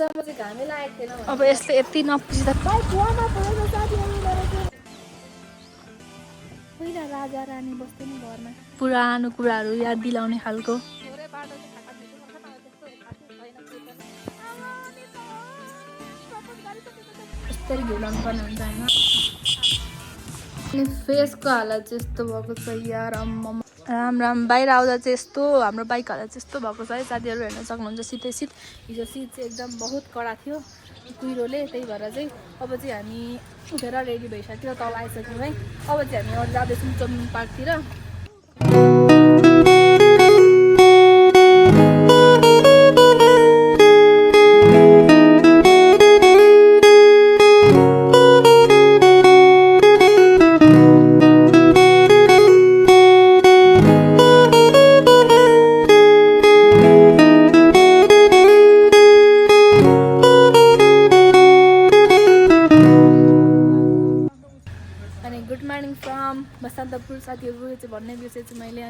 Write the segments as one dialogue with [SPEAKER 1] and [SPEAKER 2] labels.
[SPEAKER 1] अब यसले यति नपुज्दा पहिला राजा रानी बस्थे नि घरमा पुरानो कुराहरू याद दिलाउने खालको यसरी घुलाउनु पर्ने हुन्छ होइन अनि फेसको हालत चाहिँ यस्तो भएको छ यार राम राम बाहिर आउँदा चाहिँ यस्तो हाम्रो बाइक हालत चाहिँ यस्तो भएको छ है साथीहरू हेर्न सक्नुहुन्छ शीतै शीत हिजो शीत चाहिँ एकदम बहुत कडा थियो कुहिरोले त्यही भएर चाहिँ अब चाहिँ हामी उठेर रेडी भइसक्यो तल आइसक्यौँ है अब चाहिँ हामी अरू जाँदैछौँ चम्बुङ पार्कतिर बसन्तपुर साथीहरू चाहिँ भन्ने विषय चाहिँ मैले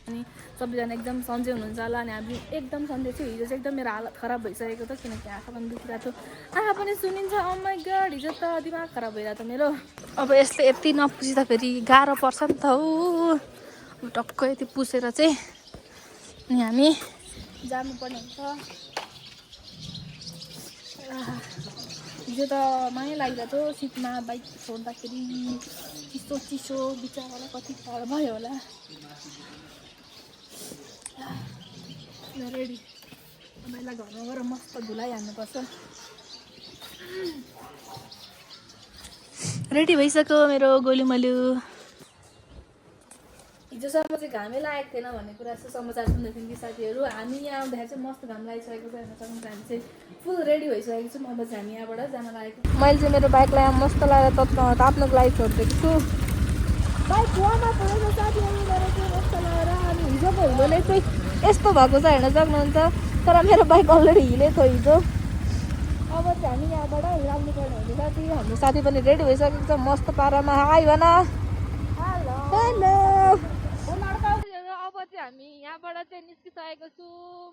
[SPEAKER 1] अनि सबैजना एकदम सन्चै हुनुहुन्छ होला अनि हामी एकदम सन्चै छु हिजो चाहिँ एकदम मेरो हालत खराब भइसकेको छ किनकि आँखा पनि दुखिरहेको थियो आँखा पनि सुनिन्छ ओ माइ गॉड हिजो त दिमाग खराब भइरहेको थियो मेरो अब यसले यति नपुस्दा फेरि गाह्रो पर्छ नि त ऊ टक्कै यति पुसेर चाहिँ अनि हामी जानुपर्ने हुन्छ हिजो त माया लागिरहेको थियो सिटमा बाइक छोड्दाखेरि चिसो चिसो बिचरालाई कति टाढो भयो होला रेडी तपाईँलाई घरमा गएर मस्त धुलाइ हान्नुपर्छ रेडी भइसक्यो मेरो गोलुमलु हिजोसम्म चाहिँ घामै लागेको थिएन भन्ने कुरा चाहिँ समाचार सुन्दै थियौँ कि साथीहरू हामी यहाँ आउँदाखेरि चाहिँ मस्त घाम लागिसकेको छ हेर्न सक्नुहुन्छ हामी चाहिँ फुल रेडी भइसकेको छौँ अब चाहिँ हामी यहाँबाट जान लागेको मैले चाहिँ मेरो बाइकलाई मस्त लगाएर ताप्नुको लागि छोडिदिएको छु बाइक कुवामा परेर साथीहरू मेरो चाहिँ मस्त लगाएर अनि हिजोको हिलोले चाहिँ यस्तो भएको छ हेर्न सक्नुहुन्छ तर मेरो बाइक अलरेडी हिलेको थियो हिजो अब चाहिँ हामी यहाँबाट हिँड्नु पर्ने हुन्छ साथी हाम्रो साथी पनि रेडी भइसकेको छ मस्त पारामा हाई भन हेलो अब चाहिँ हामी यहाँबाट चाहिँ निस्किसकेको छौँ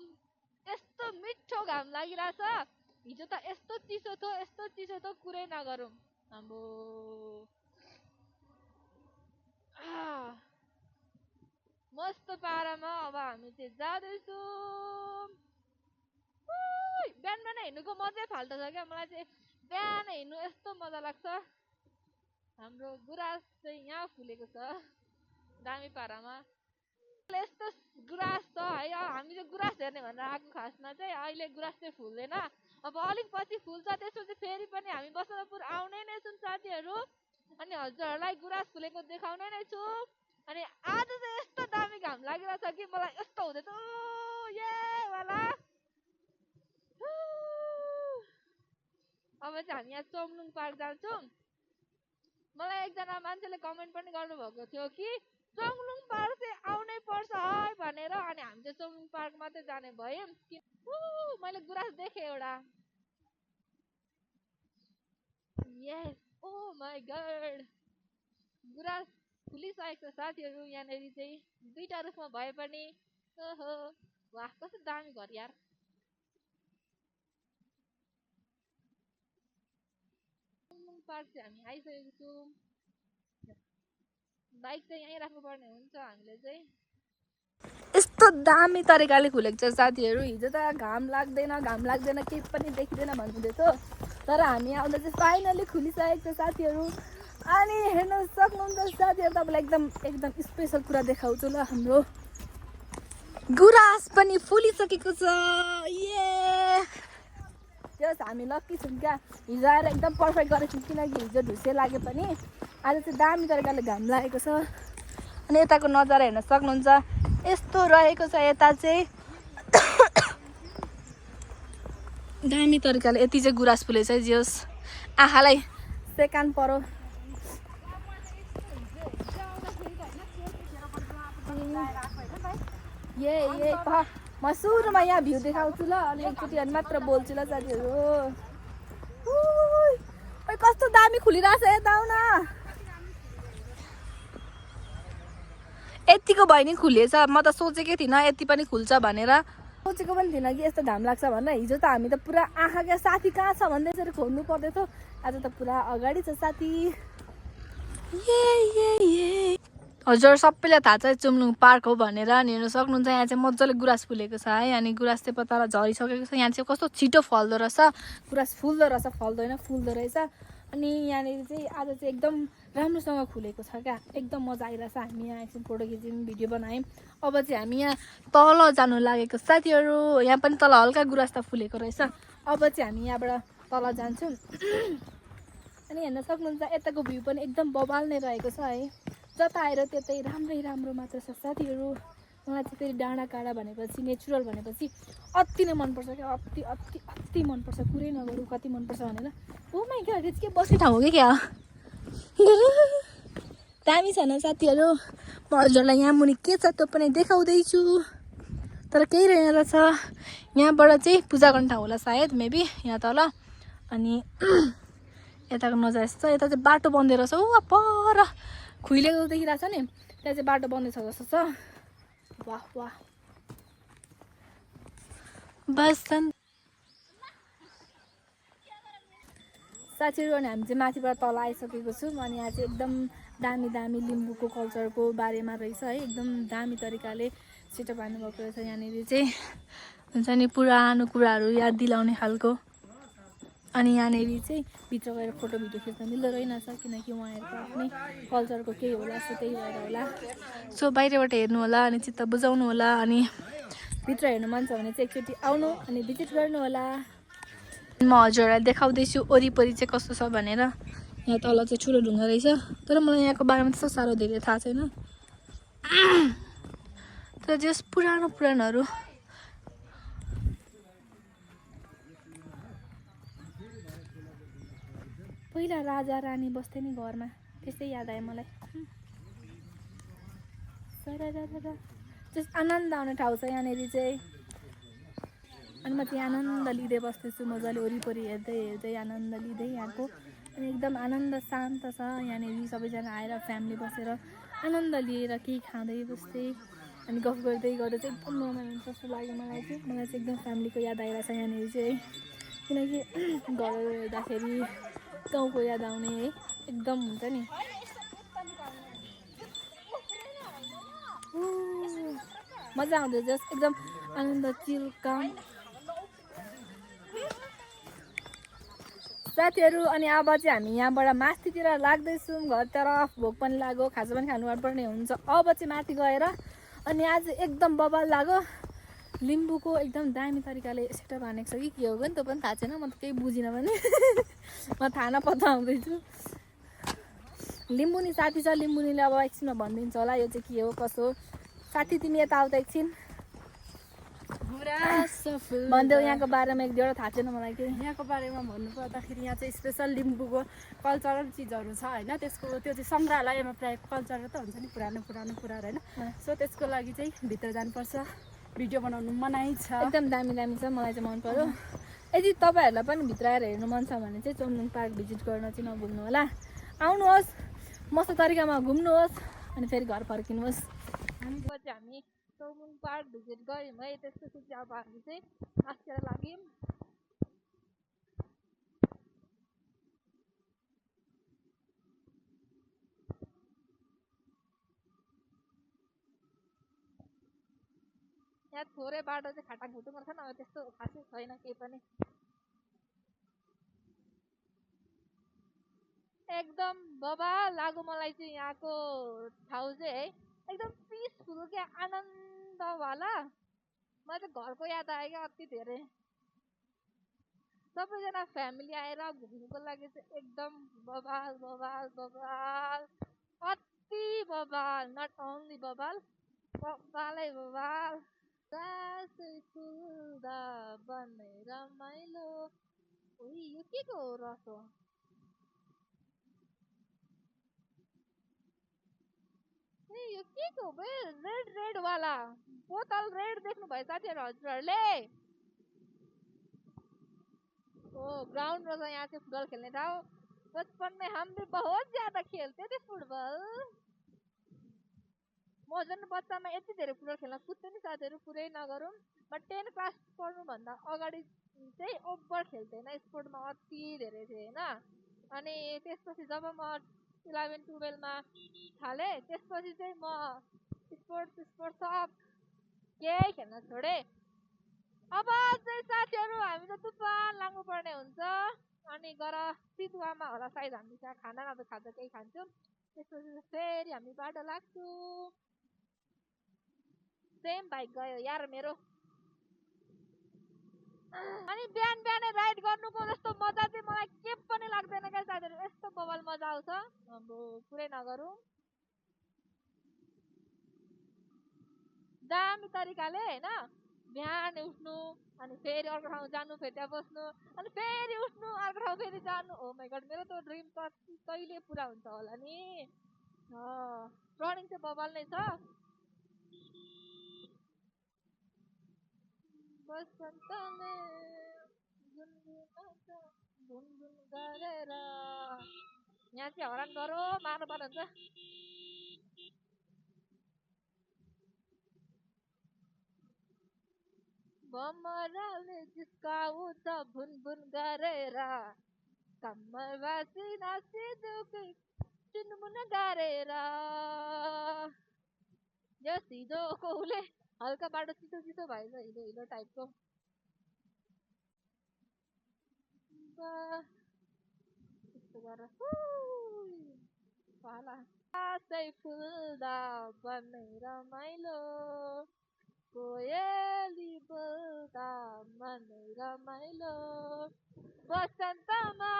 [SPEAKER 1] यस्तो मिठो घाम लागिरहेछ हिजो त यस्तो चिसो थियो कुरै नगरौँ हाम्रो मस्त पारामा अब हामी चाहिँ जाँदैछौँ बिहान बिहान हिँड्नुको मजै फाल्टो छ क्या मलाई चाहिँ बिहान हिँड्नु यस्तो मजा लाग्छ हाम्रो गुराँस चाहिँ यहाँ फुलेको छ दामी पारामा यस्तो गुराँस छ है हामी चाहिँ गुराँस हेर्ने भनेर आएको खासमा चाहिँ अहिले गुराँस चाहिँ फुल्दैन अब अलिक पछि फुल्छ त्यसपछि फेरि पनि हामी बसन्तपुर आउने नै छौँ साथीहरू अनि हजुरहरूलाई गुराँस फुलेको देखाउने नै छु अनि आज चाहिँ यस्तो दामी घाम लागिरहेछ कि मलाई यस्तो हुँदैछ ये वाला अब चाहिँ हामी यहाँ चम्बुङ पार्क जान्छौँ मलाई एकजना मान्छेले कमेन्ट पनि गर्नुभएको थियो कि चम्बुङ पार्क चाहिँ आउनै पर्छ है भनेर अनि हामी चाहिँ चम्बुङ पार्क मात्रै जाने भयौँ मैले गुराँस देखेँ एउटा यस ओ माई गॉड गुराँस फुलिसकेको छ साथीहरू यहाँनिर चाहिँ दुईटा रुखमा भए पनि ओहो वाह कस्तो दामी घर यार चम्बुङ पार्क चाहिँ हामी आइसकेको छौँ बाइक चाहिँ यहीँ राख्नुपर्ने हुन्छ हामीले चाहिँ यस्तो दामी तरिकाले खुलेको छ साथीहरू हिजो त घाम लाग्दैन केही पनि देखिँदैन भन्नुहुँदै थियो तर हामी आउँदा चाहिँ फाइनली खुलिसकेको छ साथीहरू अनि हेर्न सक्नुहुन्छ साथीहरू तपाईँलाई एकदम स्पेसल कुरा देखाउँछु ल हाम्रो गुराँस पनि फुलिसकेको छ ये जस हामी लक्की छौँ क्या हिजो आएर एकदम पर्फेक्ट गरेको छौँ किनकि हिजो ढुसे लागे पनि आज चाहिँ दामी तरिकाले घाम लागेको छ अनि यताको नजारा हेर्न सक्नुहुन्छ यस्तो रहेको छ यता चाहिँ दामी तरिकाले यति चाहिँ गुराँस फुलेछ है जियोस् आँखालाई सेकान परो ये म सुरुमा यहाँ भ्यू देखाउँछु ल अनि एकचोटि अनि मात्र बोल्छु ल साथीहरू कस्तो दामी खुलिरहेछ यता आउ न यतिको भयो नि खुलिएछ म त सोचेकै थिइनँ यति पनि खुल्छ भनेर सोचेको पनि थिएन कि यस्तो घाम लाग्छ भनेर। हिजो त हामी त पुरा आँखा क्या साथी कहाँ छ भन्दै यसरी खोज्नु पर्दै थियो। आज त पुरा अगाडि छ साथी। हजुर सबैलाई थाहा छ चुम्लुङ पार्क हो भनेर। अनि हेर्नु सक्नुहुन्छ यहाँ चाहिँ मजाले गुराँस फुलेको छ है। अनि गुराँस चाहिँ पत्ता झरिसकेको छ। यहाँ चाहिँ कस्तो छिटो फल्दो रहेछ गुराँस, फुल्दो रहेछ, फल्दैन फुल्दो रहेछ। अनि यहाँनिर चाहिँ आज चाहिँ एकदम राम्रोसँग फुलेको छ क्या, एकदम मजा आइरहेछ। हामी यहाँ एकछिन फोटो खिच्यौँ, भिडियो बनायौँ। अब चाहिँ हामी यहाँ तल जानु लागेको साथीहरू। यहाँ पनि तल हल्का गुराँस त फुलेको रहेछ। अब चाहिँ हामी यहाँबाट तल जान्छौँ। अनि हेर्न सक्नुहुन्छ यताको भ्यू पनि एकदम बबाल नै रहेको छ है। जता आएर त्यतै राम्रै राम्रो मात्र छ साथीहरू। मलाई चाहिँ फेरि डाँडा काँडा भनेपछि, नेचुरल भनेपछि अति नै मनपर्छ क्या, अति अति अति मनपर्छ। कुरै नगरौँ कति मनपर्छ भनेर। ओ माइ गॉड, के बस्ने ठाउँ हो कि क्या दामी छ न साथीहरू। म हजुरलाई यहाँ मुनि के छ त्यो पनि देखाउँदैछु, तर केही रहेन रहेछ। यहाँबाट चाहिँ पूजा गर्ने ठाउँ होला सायद, मेबी यहाँ तल। अनि यताको नजारा यस्तो छ। यता चाहिँ बाटो बन्दै रहेछ। ऊ पर खुइलेको देखिरहेको छ नि, त्यहाँ चाहिँ बाटो बन्दैछ जस्तो छ। वाह वाह बस साथीहरू। अनि हामी चाहिँ माथिबाट तल आइसकेको छौँ। अनि यहाँ चाहिँ एकदम दामी दामी लिम्बूको कल्चरको बारेमा रहेछ है। एकदम दामी तरिकाले सेटअप हाल्नुभएको रहेछ। यहाँनिर चाहिँ हुन्छ नि पुरानो कुराहरू याद दिलाउने खालको। अनि यहाँनिर चाहिँ भित्र गएर फोटो भिडियो खिच्न मिल्दो रहेनछ, किनकि उहाँहरूको आफ्नै कल्चरको केही होला, सो त्यही भएर होला। सो बाहिरबाट हेर्नु होला अनि चित्त बुझाउनु होला। अनि भित्र हेर्नु मन छ भने चाहिँ एकचोटि आउनु अनि भिजिट गर्नु होला। म हजुरहरूलाई देखाउँदैछु वरिपरि चाहिँ कस्तो छ भनेर। यहाँ तल चाहिँ ठुलो ढुङ्गा रहेछ, तर मलाई यहाँको बारेमा त्यस्तो साह्रो धेरै थाहा छैन। तर जस पुरानो पुरानोहरू पहिला राजा रानी बस्थे नि घरमा, त्यस्तै याद आयो मलाई। जस आनन्द आउने ठाउँ छ यहाँनिर चाहिँ। अनि म चाहिँ आनन्द लिँदै बस्दैछु मजाले, वरिपरि हेर्दै हेर्दै आनन्द लिँदै यहाँको। अनि एकदम आनन्द शान्त छ यहाँनिर। सबैजना आएर फ्यामिली बसेर आनन्द लिएर केही खाँदै बस्दै अनि गफ गर्दै गर्दा चाहिँ एकदम रमाइलो हुन्छ जस्तो लाग्यो मलाई चाहिँ। मलाई चाहिँ एकदम फ्यामिलीको याद आइरहेछ यहाँनिर चाहिँ है। किनकि घरहरू हेर्दाखेरि गाउँको याद आउने है, एकदम हुन्छ नि। मजा आउँछ जस एकदम आनन्द चिल काम साथीहरू। अनि अब चाहिँ हामी यहाँबाट माथितिर लाग्दैछौँ घरतर्फ। भोक पनि लाग्यो, खाजा पनि खानुपर्ने हुन्छ। अब चाहिँ माथि गएर अनि आज एकदम बबाल लाग्यो। लिम्बूको एकदम दामी तरिकाले सेटअप हानेको छ कि के हो भने त्यो पनि थाहा छैन, म त केही बुझिनँ भने म थाहा नपत्ता आउँदैछु। लिम्बुनी साथी छ, लिम्बुनीले अब एकछिनमा भनिदिन्छ होला यो चाहिँ के हो कसो। साथी तिमी यता आउँदा एकछिन भनिदेऊ यहाँको बारेमा। एक दुईवटा थाहा छैन मलाई केही
[SPEAKER 2] यहाँको बारेमा भन्नुपर्दाखेरि यहाँ चाहिँ स्पेसल लिम्बूको कल्चरल चिजहरू छ होइन। त्यसको त्यो चाहिँ सङ्ग्रहालयमा प्रायः कल्चर त हुन्छ नि, पुरानो पुरानो कुराहरू होइन। सो त्यसको लागि चाहिँ भित्र जानुपर्छ, भिडियो बनाउनु मनाइ छ।
[SPEAKER 1] एकदम दामी दामी छ, मलाई चाहिँ मन पर्यो। यदि तपाईँहरूलाई पनि भित्र आएर हेर्नु मन छ भने चाहिँ चुम्लुङ पार्क भिजिट गर्न चाहिँ नभुल्नु होला। आउनुहोस्, मस्तो तरिकामा घुम्नुहोस् अनि फेरि घर फर्किनुहोस्। हामी चुम्लुङ पार्क भिजिट गऱ्यौँ है। त्यसपछि अब हामी चाहिँ माथितिर लाग्यौँ। यहाँ थोरै बाटो चाहिँ खाटाखुटुमा छ, नभए त्यस्तो खासै छैन केही पनि। एकदम बबाल लाग्यो मलाई चाहिँ यहाँको ठाउँ चाहिँ है। एकदम पिसफुल क्या, आनन्दवाला। मलाई चाहिँ घरको याद आयो क्या अति धेरै। सबैजना फ्यामिली आएर घुम्नुको लागि चाहिँ एकदम बबाल बबाल बबाल, अति बबाल। नट ओन्ली बबाल, बबालै बबाल। गासै फुल्दा बन्ने रमाइलो। यो के को रस हो? यो के को रेड रेड वाला बोतल रेड देख्नु भयो साथीहरू हजुरहरूले? ओ ग्राउन्ड रहेछ यहाँ चाहिँ, फुटबल खेल्ने ठाउँ। बचपन में हम भी बहुत ज्यादा खेलते थे फुटबल। म झन् बच्चामा यति धेरै फुटबल खेल्न कुद्थेँ नि साथीहरू, पुरै नगरौँ। म 10 क्लास पढ्नुभन्दा अगाडि चाहिँ ओभर खेल्थेँ होइन, स्पोर्टमा अति धेरै थिएँ होइन। अनि त्यसपछि जब म 11 12मा थालेँ, त्यसपछि चाहिँ म स्पोर्ट्स सब केही खेल्न छोडेँ। अब चाहिँ साथीहरू हामी त तुफान लाग्नुपर्ने हुन्छ। अनि गएर चितुवामा होला सायद हामी त्यहाँ खाना नभए खाजा केही खान्छौँ। त्यसपछि फेरि हामी बाटो लाग्छौँ। सेम बाइक गयो यार मेरो। अनि बिहान बिहानै राइड गर्नुको जस्तो मजा चाहिँ मलाई के पनि लाग्दैन क्या साथीहरू। यस्तो बवाल मजा आउँछ, अब पुरै नगरौँ। दामी तरिकाले होइन, बिहान उठ्नु अनि फेरि अर्को ठाउँ जानु, फेरि त्यहाँ बस्नु, अनि फेरि उठ्नु अर्को ठाउँ फेरि जानु। ओ माई गड, मेरो त ड्रिम त कहिले पुरा हुन्छ होला नि। रनिङ चाहिँ बवाल नै छ। बसन्तले गुनगुन गरेर, यहाँ चाहिँ हरान गरो मार्नु पर्ने हुन्छ। भमराले जिस्काउँछ भुनभुन गरेर, कम्मरवासी नाचिदुकी चुनमुन गरेर। यो हिजोको उसले हल्का बाटो चिसो चिसो भएछ, हिलो हिलो टाइपको। त्यस्तो गरेर आशै फुल्दा बन्नै रमाइलो, कोयली बोल्दा मनै रमाइलो। बसन्तमा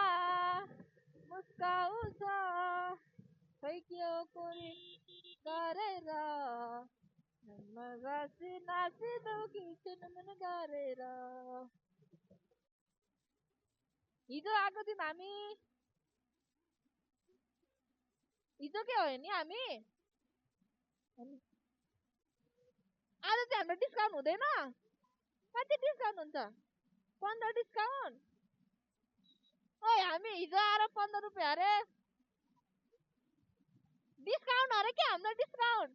[SPEAKER 1] मुस्काउँछ खैक्यो कोरी गरेर, कम्मरवासी नाचिदुकी चुनमुन गरेर। हिजो आएको थियौँ हामी, हिजो के हो नि हामी आज चाहिँ हाम्रो डिस्काउन्ट हुँदैन। कति डिस्काउन्ट हुन्छ? 15 डिस्काउन्ट। ओइ हामी हिजो आएर 15 रुपियाँ अरे डिस्काउन्ट अरे के हाम्रो डिस्काउन्ट।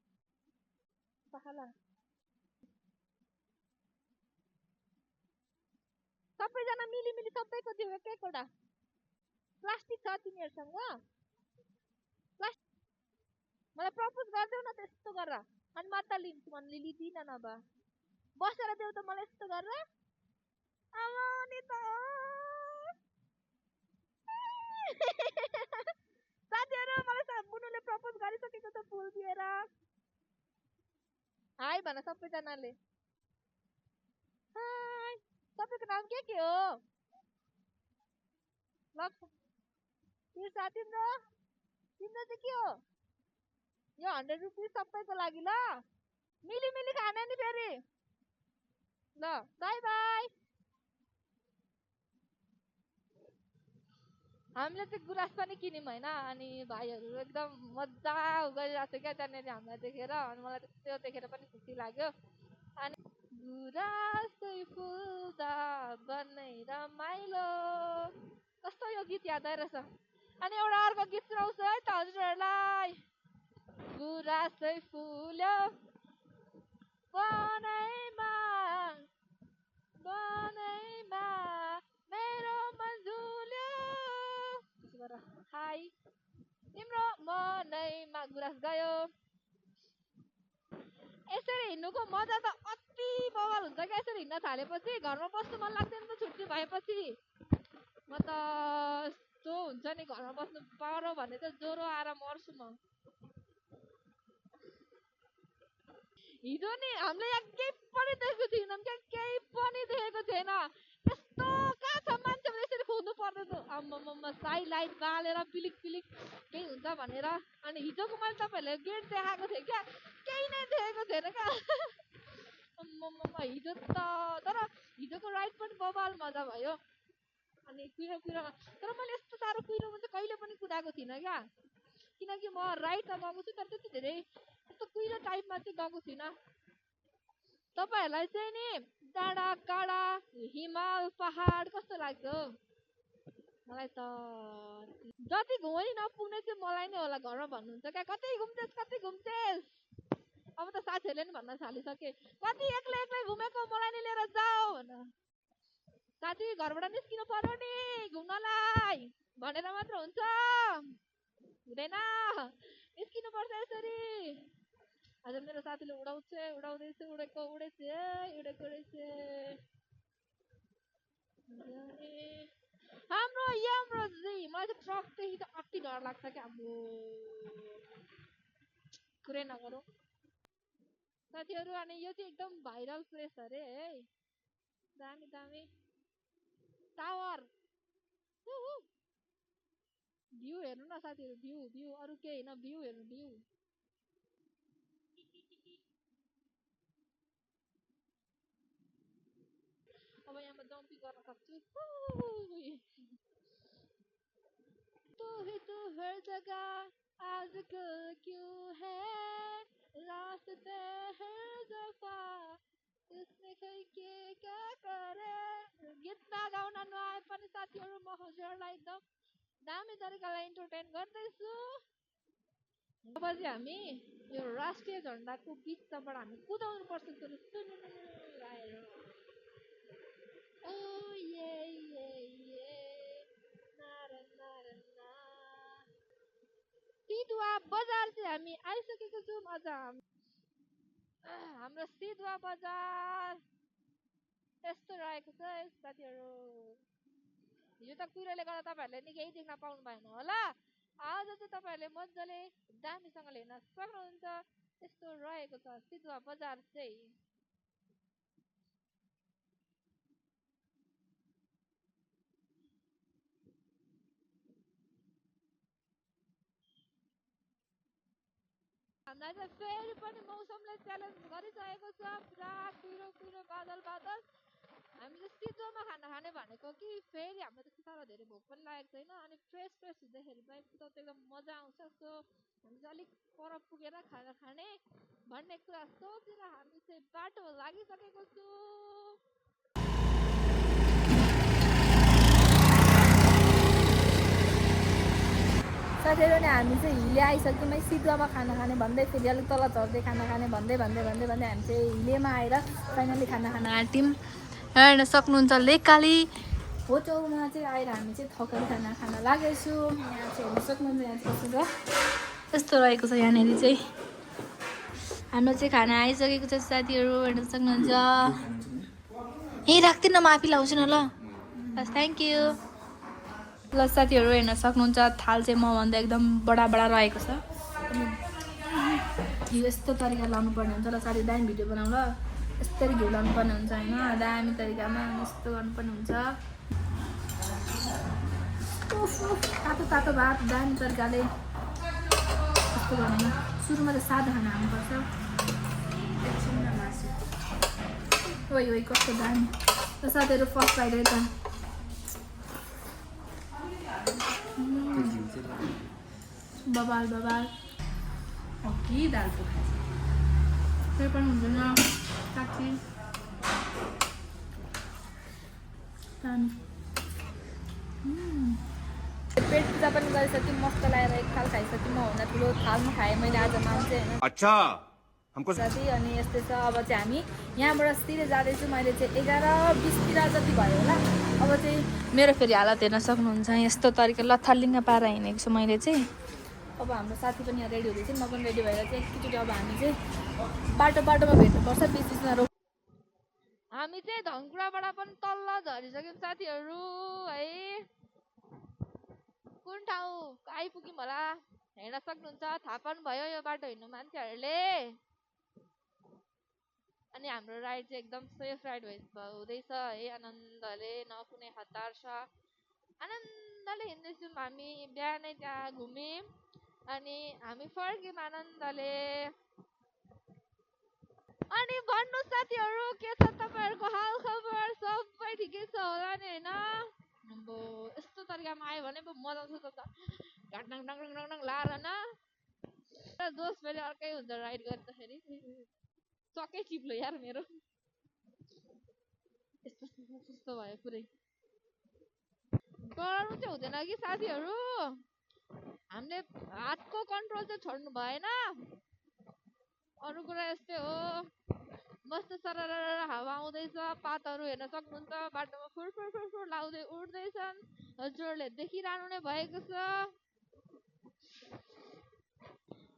[SPEAKER 1] सबैजना मिली मिली सबैको दियो एक एकवटा। प्लास्टिक छ तिमीहरूसँग? मलाई प्रपोज गरिदेऊ न त्यस्तो गरेर, अनि मात्रा लिन्छु भने लिदिन नभए बसेर देऊ त मलाई यस्तो गरेर। अब नि त साथीहरू, मलाई बुनुले प्रपोज गरिसकेको छ फुल दिएर। हाई भन सबैजनाले। हाई। तपाईँको नाम के हो? तिम्रो तिम्रो चाहिँ के हो? यो 100 रुपिस सबैको लागि ल, मिली मिली खाने नि फेरि ल। By by. हामीले चाहिँ गुराँस पनि किन्यौँ होइन। अनि भाइहरू एकदम मजा गरिरहेको थियो क्या त्यहाँनिर हामीलाई देखेर। अनि मलाई त्यो देखेर पनि खुसी लाग्यो। अनि गुराँसै फुल्दा बन्नै रमाइलो, कस्तो यो गीत याद आइरहेछ। अनि एउटा अर्को गीत सुनाउँछु है त हजुरहरूलाई। गुराँसै फुल्यो बनैमा बनैमा, मेरो मन झुल्यो। हाई, तिम्रो मनैमा गुराँस गयो। यसरी हिँड्नुको मजा त अति बवाल हुन्छ क्या। यसरी हिँड्न थालेपछि घरमा बस्नु मन लाग्दैन त छुट्टी भएपछि। म त यस्तो हुन्छ नि घरमा बस्नु पर्यो भने त ज्वरो आएर मर्छु म। हिजो नि हामीले यहाँ केही पनि देखेको थिएनौँ क्या, केही पनि देखेको थिएन। यस्तो कहाँ छ मान्छे यसरी खोज्नु पर्दैन। आम्मामा साइ लाइट बालेर पिलिक पिलिक केही हुन्छ भनेर। अनि हिजोको मैले तपाईँहरूलाई गेट देखाएको थिएँ क्या, केही नै देखेको थिएन क्या। आम्मामा हिजो त, तर हिजोको राइड पनि बवाल मजा भयो। अनि कुहिरोमा, तर मैले यस्तो साह्रो कुहिरोमा चाहिँ कहिले पनि कुदाएको थिइनँ क्या। किनकि म राइड त गएको छु तर त्यति धेरै यस्तो कुहिरो टाइपमा चाहिँ गएको छुइनँ। तपाईँहरूलाई चाहिँ नि डाँडा काँडा हिमाल पहाड कस्तो लाग्छ हौ? मलाई त जति घुमै नपुग्ने चाहिँ मलाई नै होला घरमा भन्नुहुन्छ क्या, कतै घुम्छेस् कतै घुम्छेस्। अब त साथीहरूले नि भन्न थालिसके कति एक्लै एक्लै घुमेको मलाई नि लिएर जाऊ भनेर साथी घरबाट निस्किनु पर्यो नि घुम्नलाई भनेर मात्र हुन्छ हुँदैन निस्किनु पर्छ यसरी आज मेरो साथीले उडाउँदैछ उडेको रहेछ हाम्रो मलाई चाहिँ ट्रकदेखि त अति डर लाग्छ क्या हाम्रो कुरै नगरौँ साथीहरू अनि यो चाहिँ एकदम भाइरल प्लेस अरे है दामी दामी टावर भ्यू हेर्नु न साथीहरू भ्यू अरू केही होइन भ्यू हेर्नु भ्यू अब यहाँ म जम्पिङ गर्न सक्छु तो हर जगह आजकल क्यों है रास्ते हर दफा उसने के क्या करे गीत नगाउन नआए पनि साथीहरू म हजुरलाई एकदम दामी तरिकाले इन्टरटेन गर्दैछु अब चाहिँ हामी यो राष्ट्रिय झन्डाको बिचबाट हामी कुदाउनु पर्छ ओ ये सिधुवा बजार चाहिँ हामी आइसकेको छौँ अझ हाम्रो सिधुवा बजार यस्तो रहेको छ साथीहरू यो त कुहिरोले गर्दा तपाईँहरूले नि केही देख्न पाउनु भएन होला आज चाहिँ तपाईँहरूले मजाले दामीसँगले हेर्न सक्नुहुन्छ यस्तो रहेको छ सिधुवा बजार चाहिँ हामीलाई चाहिँ फेरि पनि मौसमले च्यालेन्ज गरिसकेको छ पुरा कुहिरो बादल हामी चाहिँ सिधोमा खाना खाने भनेको कि फेरि हाम्रो त्यस्तो साह्रो धेरै भोक पनि लागेको छैन अनि फ्रेस हुँदाखेरि बाइक कुदाउँदा एकदम मजा आउँछ सो हामी चाहिँ अलिक पर पुगेर खाना खाने भन्ने कुरा सोचेर हामी चाहिँ बाटो लागिसकेको छौँ साथीहरू नि हामी चाहिँ हिले आइसक्यौँ है सिधुवामा खाना खाने भन्दै फेरि अलिक तल झर्दै खाना खाने भन्दै हामी चाहिँ हिलेमा आएर फाइनली खाना खान आँट्यौँ हेर्न सक्नुहुन्छ लेकाली होटलमा चाहिँ आएर हामी चाहिँ थकाली खाना खान लागेछु यहाँ चाहिँ हेर्न सक्नुहुन्छ यहाँ कस्तो छ यस्तो रहेको छ यहाँनिर चाहिँ हाम्रो चाहिँ खाना आइसकेको छ साथीहरू हेर्न सक्नुहुन्छ ए राख्दिनँ म आफै लाउँछु न ल बस थ्याङ्क यू ल साथीहरू हेर्न सक्नुहुन्छ थाल चाहिँ मभन्दा एकदम बडा रहेको छ यो यस्तो तरिकाले लाउनुपर्ने हुन्छ ल साथी दामी भिडियो बनाउँ ल यस्तरी घिउ लाउनुपर्ने हुन्छ होइन दामी तरिकामा यस्तो गर्नुपर्ने हुन्छ तातो भात दामी तरिकाले यस्तो गर्नु सुरुमा त सादा खाना हाल्नुपर्छ ओइ कस्तो दामी र साथीहरू फर्स्ट फ्राइड है त बबाल
[SPEAKER 2] कि दाल पोखा
[SPEAKER 1] त्यही पनि हुँदैन साथी पेट पूजा पनि गरिसक्यौँ मस्त लागेर एक थाल खाइसक्यौँ म हुन ठुलो थालमा खाएँ मैले आज माम चाहिँ होइन
[SPEAKER 3] अच्छा हमको
[SPEAKER 1] साथी अनि यस्तै छ अब चाहिँ हामी यहाँबाट सिधै जाँदैछु मैले चाहिँ 11:20 जति भयो होला अब चाहिँ मेरो फेरि हालत हेर्न सक्नुहुन्छ यस्तो तरिका लथालिङ्ग पारा हिँडेको छु मैले चाहिँ अब हाम्रो साथी पनि यहाँ रेडी हुँदैछ म पनि रेडी भएर चाहिँ एकचोटि अब हामी चाहिँ बाटोमा भेट्नुपर्छ बिचमा हामी चाहिँ धनकुराबाट पनि तल्ल झरिसक्यौँ साथीहरू है कुन ठाउँ आइपुग्यौँ होला हेर्न सक्नुहुन्छ थाहा पाउनु भयो यो बाटो हिँड्नु मान्छेहरूले अनि हाम्रो राइड चाहिँ एकदम सेफ राइड हुँदैछ है आनन्दले न कुनै हतार छ आनन्दले हिँड्दैछौँ हामी बिहानै त्यहाँ घुम्यौँ अनि हामी फर्क्यौँ आनन्दले अनि भन्नु साथीहरू के छ तपाईँहरूको हाल खबर सबै ठिकै छ होला नि होइन अब यस्तो तरिकामा आयो भने पो मजा आउँछ त घाटनाङ डङ लाएर न जोस फेरि अर्कै हुन्छ राइड गर्दाखेरि चक्कै चिप्लो यार मेरो यस्तो भयो पुरै डराउनु चाहिँ हुँदैन कि साथीहरू हामीले हातको कन्ट्रोल चाहिँ छोड्नु भएन अरू कुरा यस्तै हो। मस्त सरर हावा आउँदैछ, पातहरू हेर्न सक्नुहुन्छ, बाटोमा फुर फुर फुर फुर लाउँदै उड्दैछन्। हजुरहरूले देखिरहनु नै भएको छ।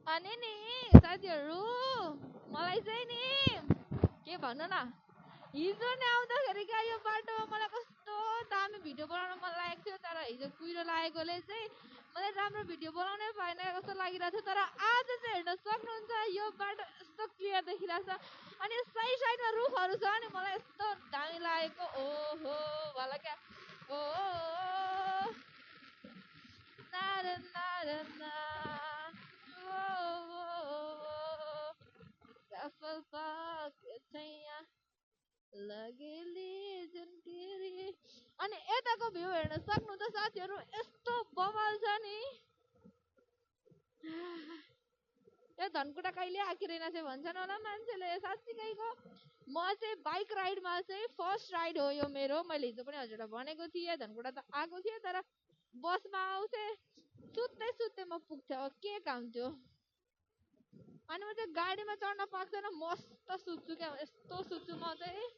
[SPEAKER 1] अनि नि साथीहरू, मलाई चाहिँ नि के भन्नु न, हिजो नै आउँदाखेरि क्या यो बाटोमा मलाई कस्तो दामी भिडियो बनाउन मन लागेको थियो, तर हिजो कुहिरो लागेकोले चाहिँ मलाई राम्रो भिडियो बनाउनै पाएन कस्तो लागिरहेको थियो। तर आज चाहिँ हेर्न सक्नुहुन्छ, यो बाटो यस्तो क्लियर देखिरहेछ। अनि साइड साइडमा रुखहरू छ नि, मलाई यस्तो दामी लागेको। ओहो भला क्या, ओ नारा नारा ना, सफल पाके छैया लगेली जुनकिरी। अनि यताको भ्यू हेर्न सक्नुहुन्छ साथीहरू, यस्तो बवाल छ नि। यो धनकुटा कहिले आखिरेन चाहिँ भन्छन् होला मान्छेले। साँच्चीकैको म चाहिँ बाइक राइडमा चाहिँ फर्स्ट राइड हो यो मेरो। मैले हिजो पनि हजुरलाई भनेको थिएँ, धनकुटा त आएको थिएँ, तर बसमा आउँथेँ, सुत्दै सुत्दै म पुग्थेँ। अब के काम थियो। अनि म चाहिँ गाडीमा चढ्न पाक्दैन, मस्त सुत्छु क्या, यस्तो सुत्छु म चाहिँ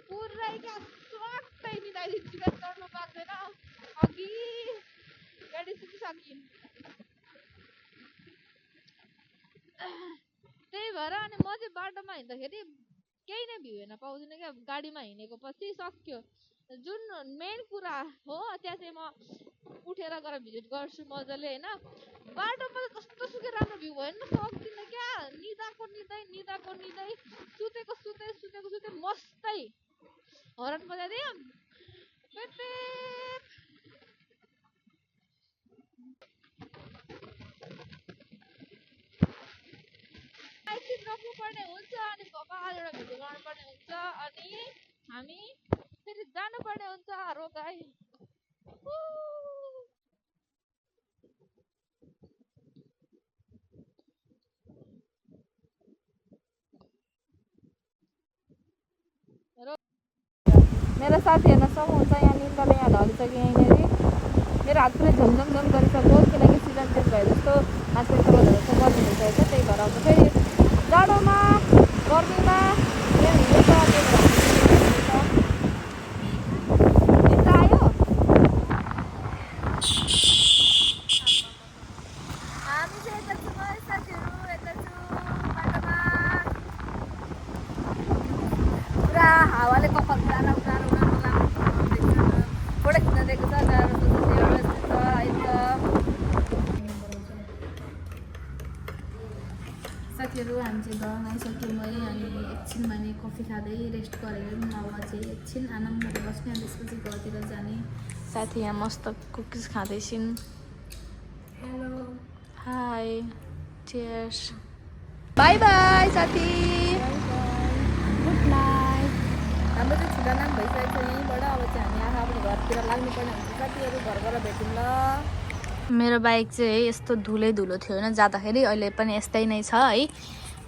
[SPEAKER 1] पुरै क्या, स्वाटै निदाइदिन्छु क्या, चढ्नु पाक्दैन। अघि गाडी सुतिसकिन्। त्यही भएर अनि म चाहिँ बाटोमा हिँड्दाखेरि केही नै भ्यू हेर्न पाउँदिनँ क्या। गाडीमा हिँडेको पछि सक्यो। जुन मेन कुरा हो त्यहाँ चाहिँ म उठेर गएर भिजिट गर्छु मजाले होइन। बाटोमा त कस्तो सुकै राम्रो भ्यू हेर्न सक्दिनँ क्या। निदाको निदै सुतेको सुते मस्तै हरन बजाइदियो। एकछिन रोक्नुपर्ने हुन्छ, अनि बबालबाट भिडियो गर्नुपर्ने हुन्छ, अनि हामी फेरि जानुपर्ने हुन्छ रोकाइ। मेरो साथी हेर्न सक्नुहुन्छ, यहाँ निन्दले यहाँ ढलिसक्यो। यहीँनिर मेरो हात पनि झमझम गरिसक्यो, किनकि सिजन चेन्ज भए जस्तो आजकल गर्मी भइसकेको छ। त्यही भएर आउँछ फेरि जाडोमा गर्मीमा आयो। हामी चाहिँ यता छु साथीहरू, यता छु बाटोमा। पुरा हावाले कपाल उडाएर फोटो खिच्न दिएको छ। साथीहरू हामी चाहिँ घरमा आइसक्यौँ है। अनि एकछिन माने कफी खाँदै रेस्ट गरेर अब चाहिँ एकछिन आराम गरेर बस्ने, अनि त्यसपछि घरतिर जाने। साथी यहाँ मस्त कुकिज खाँदैछिन्। Hello hi cheers bye bye साथी, गुड नाइट। हाम्रो चाहिँ छिटो नाम भइसकेको छ यहीँबाट। अब चाहिँ हामी आफ्नो घरतिर लाग्नुपर्ने हुन्छ साथीहरू। घर गएर भेटौँ ल। मेरो बाइक चाहिँ यस्तो धुलै धुलो थियो होइन जाँदाखेरि, अहिले पनि यस्तै नै छ है।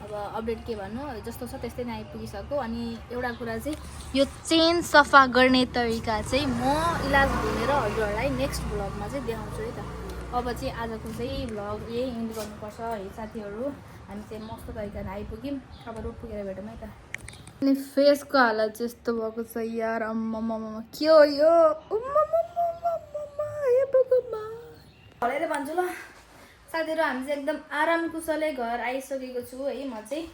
[SPEAKER 1] अब अपडेट के भन्नु, जस्तो छ त्यस्तै नै आइपुगिसक्यो। अनि एउटा कुरा चाहिँ यो चेन सफा गर्ने तरिका चाहिँ म इलाज भुलेर हजुरहरूलाई नेक्स्ट भ्लगमा चाहिँ देखाउँछु है त। अब चाहिँ आजको चाहिँ भ्लग यही इन्ड गर्नुपर्छ है साथीहरू। हामी चाहिँ मस्त तरिकाले आइपुग्यौँ। अब रोड पुगेर भेटौँ है त। अनि फेसको हालत चाहिँ यस्तो भएको छ यार। अम्मा के हो यो, हरेर भन्छु ल साथीहरू। हामी चाहिँ एकदम आराम कुशलै घर आइसकेको छु है। म चाहिँ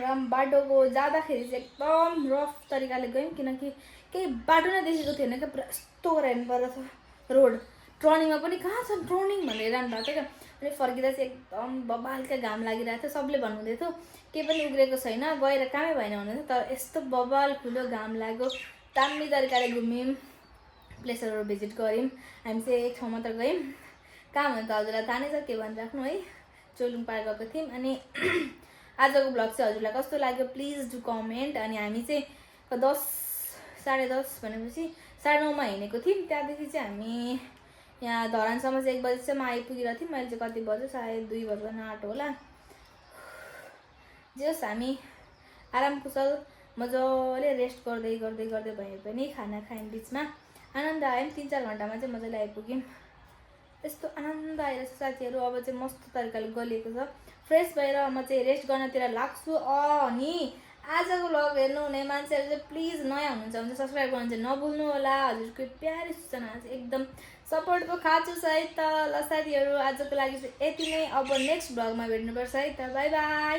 [SPEAKER 1] राम बाटोको जाँदाखेरि चाहिँ एकदम रफ तरिकाले गयौँ, किनकि केही बाटो नै देखेको थिएन क्या। पुरा यस्तो हेर्नु पर्दो थियो रोड। टर्निङमा पनि कहाँ छ टर्निङ भनेर हेरिरहनु भएको थियो क्या। अनि फर्किँदा चाहिँ एकदम बबालका घाम लागिरहेको थियो। सबले भन्नुहुँदै थियो केही पनि उग्रेको छैन, गएर कामै भएन भन्दै थियो। तर यस्तो बबाल ठुलो घाम लाग्यो। दामी तरिकाले घुम्यौँ, प्लेसहरू भिजिट गऱ्यौँ। हामी चाहिँ एक ठाउँ मात्र गयौँ, कहाँ भन्नु त हजुरलाई थाहा नै छ, के भनिराख्नु है। चोलुङ पार गएको थियौँ। अनि आजको भ्लग चाहिँ हजुरलाई कस्तो लाग्यो प्लिज डु कमेन्ट। अनि हामी चाहिँ 10 साढे 10 भनेपछि 9:30मा हिँडेको थियौँ। त्यहाँदेखि चाहिँ हामी यहाँ धरानसम्म चाहिँ 1 बजीसम्म आइपुगिरहेको थियौँ। मैले चाहिँ कति बज्यो, सायद 2 बज्न आँट्यो होला। जे होस् हामी आराम कुशल मजाले रेस्ट गर्दै भए पनि खाना खायौँ बिचमा। आनन्द आयौँ। 3-4 घन्टामा चाहिँ मजाले आइपुग्यौँ। यस्तो आनन्द आइरहेछ साथीहरू। अब चाहिँ मस्त तरिकाले गलिएको छ। फ्रेस भएर म चाहिँ रेस्ट गर्नतिर लाग्छु। अनि आजको भ्लग हेर्नुहुने मान्छेहरू चाहिँ प्लिज नयाँ हुनुहुन्छ भने सब्सक्राइब गर्नु चाहिँ नभुल्नु होला। हजुरको प्यारी सूचना चाहिँ एकदम सपोर्टको खाँचो छ है त। ल साथीहरू आजको लागि चाहिँ यति नै। अब नेक्स्ट भ्लगमा भेट्नुपर्छ है त। By by.